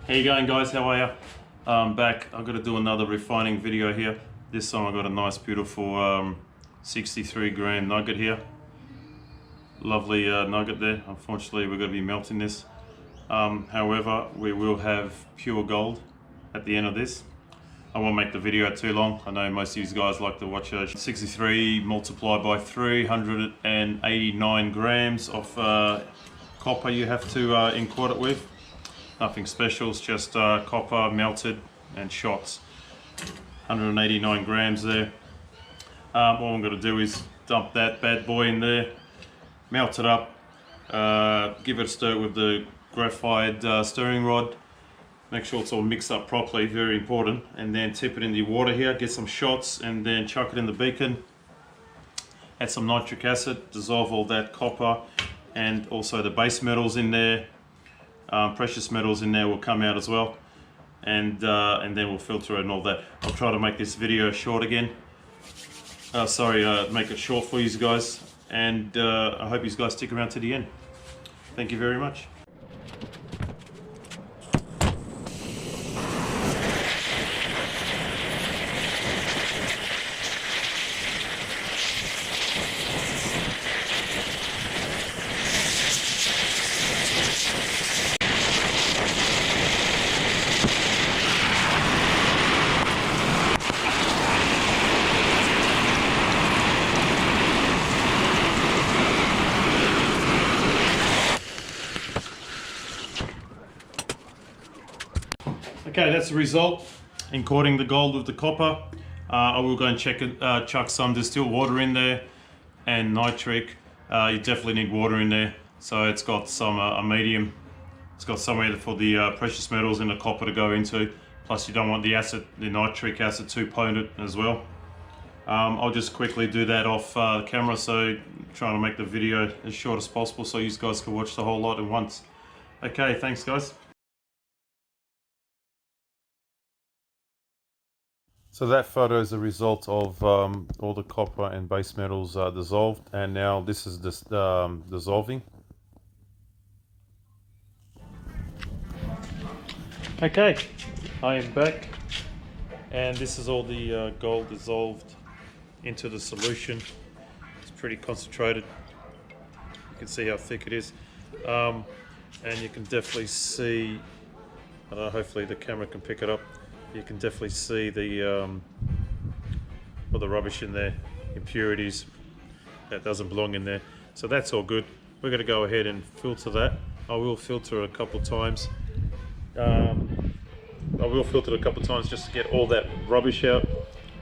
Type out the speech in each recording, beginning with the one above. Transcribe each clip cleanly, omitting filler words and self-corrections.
How you going, guys? How are you? I'm back. I've got to do another refining video here. This time I've got a nice beautiful 63 gram nugget here. Lovely nugget there. Unfortunately we're going to be melting this. However, we will have pure gold at the end of this. I won't make the video too long. I know most of you guys like to watch 63 multiplied by 389 grams of copper you have to inquart it with. Nothing special, it's just copper melted and shots. 189 grams there. All I'm going to do is dump that bad boy in there, melt it up, give it a stir with the graphite stirring rod, make sure it's all mixed up properly, very important, and then tip it in the water here, get some shots, and then chuck it in the beacon. Add some nitric acid, dissolve all that copper and also the base metals in there. Precious metals in there will come out as well, and then we'll filter it and all that. I'll try to make this video short again. Make it short for you guys, and I hope you guys stick around to the end. Thank you very much. Okay, that's the result. Inquarting the gold with the copper. I will go and chuck some distilled water in there and nitric. You definitely need water in there. So it's got some a medium. It's got somewhere for the precious metals and the copper to go into. Plus you don't want the nitric acid too potent as well. I'll just quickly do that off camera, so trying to make the video as short as possible so you guys can watch the whole lot at once. Okay, thanks guys. So that photo is a result of all the copper and base metals dissolved, and now this is dissolving. Okay, I am back, and this is all the gold dissolved into the solution. It's pretty concentrated. You can see how thick it is, and you can definitely see, hopefully the camera can pick it up. You can definitely see the rubbish in there, impurities that doesn't belong in there. So that's all good. We're going to go ahead and filter that. I will filter it a couple times. Just to get all that rubbish out,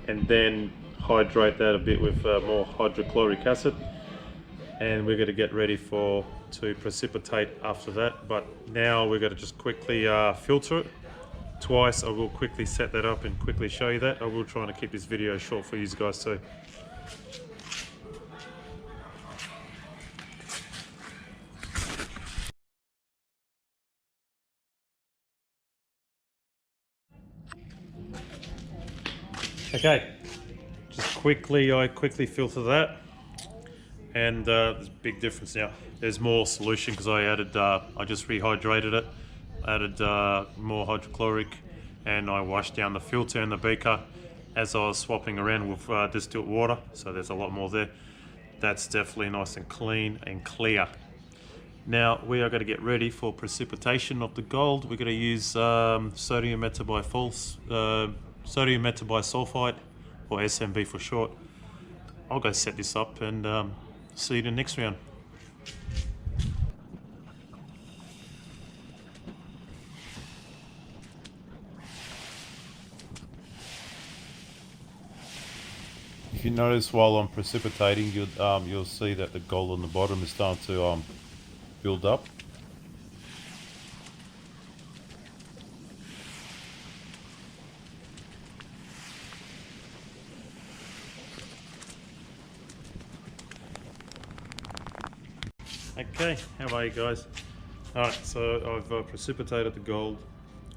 and then hydrate that a bit with more hydrochloric acid. And we're going to get ready to precipitate after that. But now we're going to just quickly filter it twice. I will quickly set that up and quickly show you that. I will try to keep this video short for you guys too. Okay, I quickly filter that, and there's a big difference now. There's more solution because I just rehydrated it. Added more hydrochloric, and I washed down the filter and the beaker as I was swapping around with distilled water, so there's a lot more there. That's definitely nice and clean and clear. Now we are going to get ready for precipitation of the gold. We're going to use sodium metabisulfite, or SMB for short. I'll go set this up and see you in the next round. If you notice while I'm precipitating, you'll see that the gold on the bottom is starting to build up. Okay, how are you guys? Alright, so I've precipitated the gold,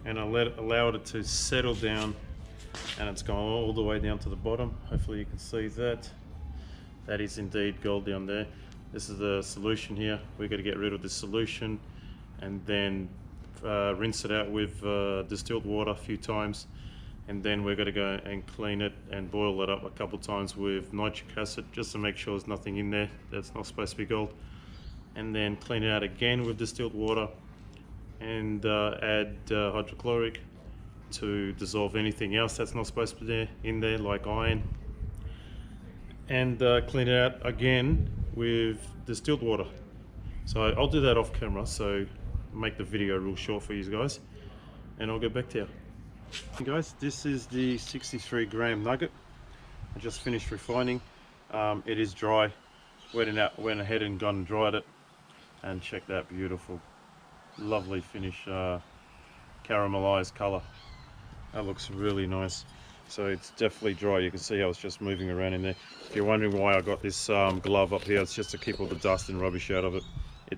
and I allowed it to settle down, and it's gone all the way down to the bottom. Hopefully you can see that. That is indeed gold down there. This is the solution here. We're going to get rid of the solution and then rinse it out with distilled water a few times, and then we're going to go and clean it and boil it up a couple times with nitric acid just to make sure there's nothing in there that's not supposed to be gold, and then clean it out again with distilled water and add hydrochloric to dissolve anything else that's not supposed to be in there, like iron, and clean it out again with distilled water. So I'll do that off camera, so make the video real short for you guys, and I'll get back to you. Hey guys, this is the 63 gram nugget. I just finished refining. It is dry. Went ahead and gone and dried it, and check that beautiful, lovely finish, caramelized color. That looks really nice. So it's definitely dry. You can see how it's just moving around in there. If you're wondering why I got this glove up here, it's just to keep all the dust and rubbish out of it.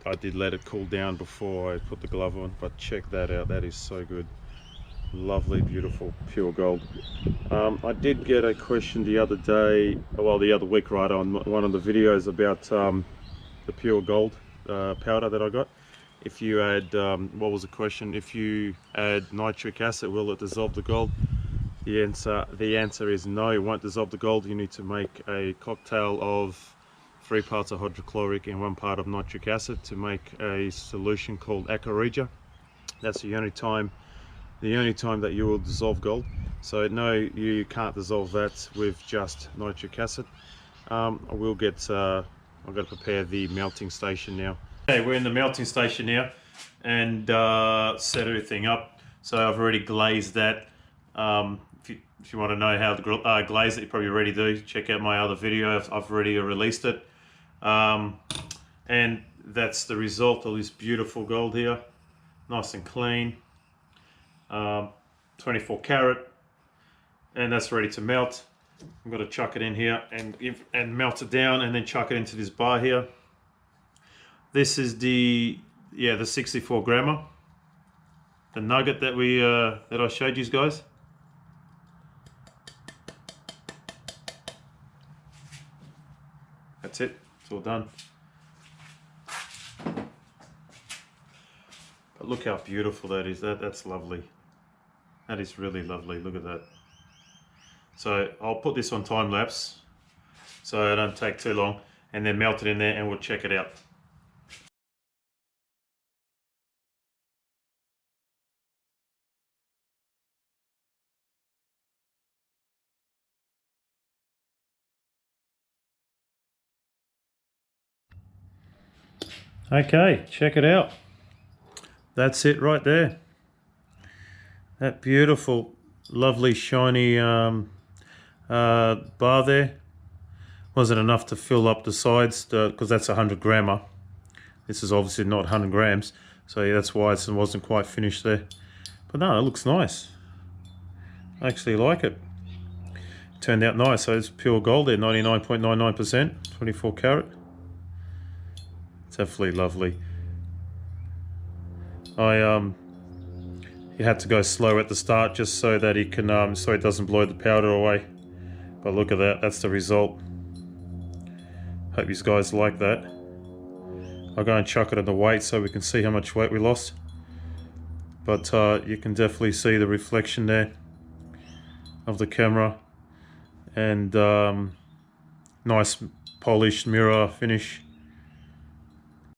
I did let it cool down before I put the glove on, but check that out. That is so good. Lovely, beautiful, pure gold. I did get a question the other day, well, the other week, right, on one of the videos about the pure gold powder that I got. If you add, what was the question? If you add nitric acid, will it dissolve the gold? The answer is no, it won't dissolve the gold. You need to make a cocktail of 3 parts of hydrochloric and 1 part of nitric acid to make a solution called acarija. That's the only time that you will dissolve gold. So no, you can't dissolve that with just nitric acid. I've got to prepare the melting station now. Okay, we're in the melting station now, and set everything up. So I've already glazed that. If you want to know how to glaze it, you probably already do. Check out my other video. I've already released it. And that's the result of this beautiful gold here. Nice and clean. 24 karat. And that's ready to melt. I'm going to chuck it in here and melt it down, and then chuck it into this bar here. This is the 64 grammer, the nugget that I showed you guys. That's it. It's all done. But look how beautiful that is. That's lovely. That is really lovely. Look at that. So I'll put this on time lapse so it don't take too long, and then melt it in there, and we'll check it out. Okay, check it out. That's it right there. That beautiful, lovely, shiny bar there. Wasn't enough to fill up the sides because that's a 100 grammer. This is obviously not 100 grams, so yeah, that's why it wasn't quite finished there. But no, it looks nice. I actually like it. Turned out nice. So it's pure gold there, 99.99%, 24 karat. Definitely lovely. You had to go slow at the start just so that he can so it doesn't blow the powder away. But look at that, that's the result. Hope you guys like that. I'll go and chuck it in the weight so we can see how much weight we lost. But you can definitely see the reflection there of the camera, and nice polished mirror finish.